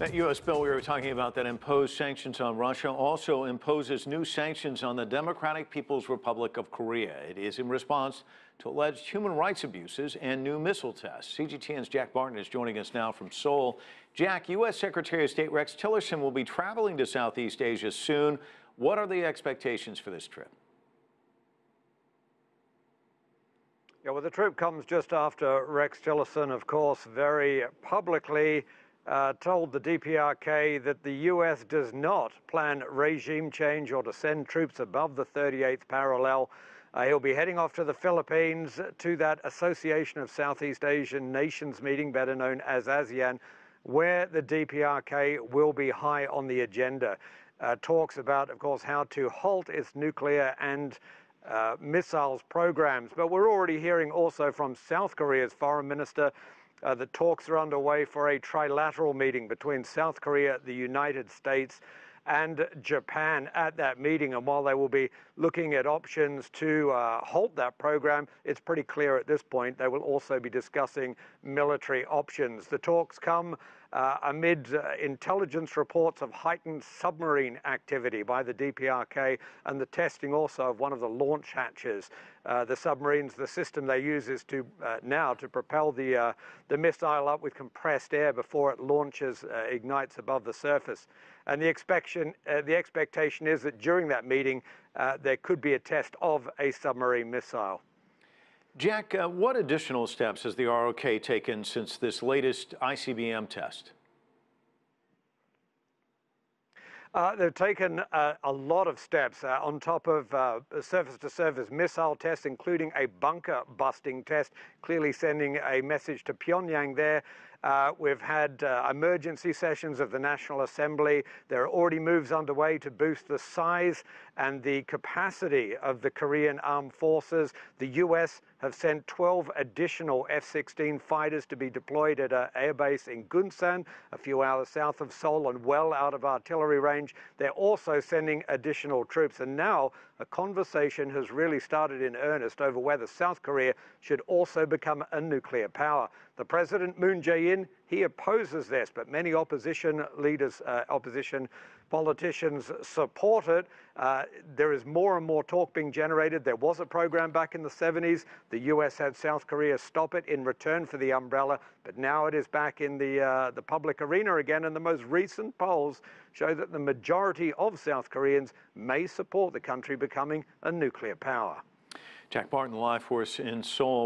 That U.S. bill we were talking about that imposed sanctions on Russia also imposes new sanctions on the Democratic People's Republic of Korea. It is in response to alleged human rights abuses and new missile tests. CGTN's Jack Barton is joining us now from Seoul. Jack, U.S. Secretary of State Rex Tillerson will be traveling to Southeast Asia soon. What are the expectations for this trip? Yeah, well, the trip comes just after Rex Tillerson, of course, very publicly told the DPRK that the U.S. does not plan regime change or to send troops above the 38th parallel. He'll be heading off to the Philippines to that Association of Southeast Asian Nations meeting, better known as ASEAN, where the DPRK will be high on the agenda. Talks about, of course, how to halt its nuclear and missiles programs. But we're already hearing also from South Korea's foreign minister that talks are underway for a trilateral meeting between South Korea, the United States, and Japan at that meeting. And while they will be looking at options to halt that program, it's pretty clear at this point they will also be discussing military options. The talks come amid intelligence reports of heightened submarine activity by the DPRK and the testing also of one of the launch hatches. The submarines, the system they use is to now to propel the missile up with compressed air before it launches, ignites above the surface. And the expectation is that during that meeting, there could be a test of a submarine missile. Jack, what additional steps has the ROK taken since this latest ICBM test? They've taken a lot of steps on top of surface-to-surface missile tests, including a bunker-busting test, clearly sending a message to Pyongyang there. We've had emergency sessions of the National Assembly. There are already moves underway to boost the size and the capacity of the Korean armed forces. The U.S. have sent 12 additional F-16 fighters to be deployed at an airbase in Gunsan, a few hours south of Seoul and well out of artillery range. They're also sending additional troops. And now a conversation has really started in earnest over whether South Korea should also become a nuclear power. The President, Moon Jae-in, he opposes this, but many opposition leaders, opposition politicians support it. There is more and more talk being generated. There was a program back in the 70s. The U.S. had South Korea stop it in return for the umbrella, but now it is back in the public arena again, and the most recent polls show that the majority of South Koreans may support the country becoming a nuclear power. Jack Barton live for us in Seoul.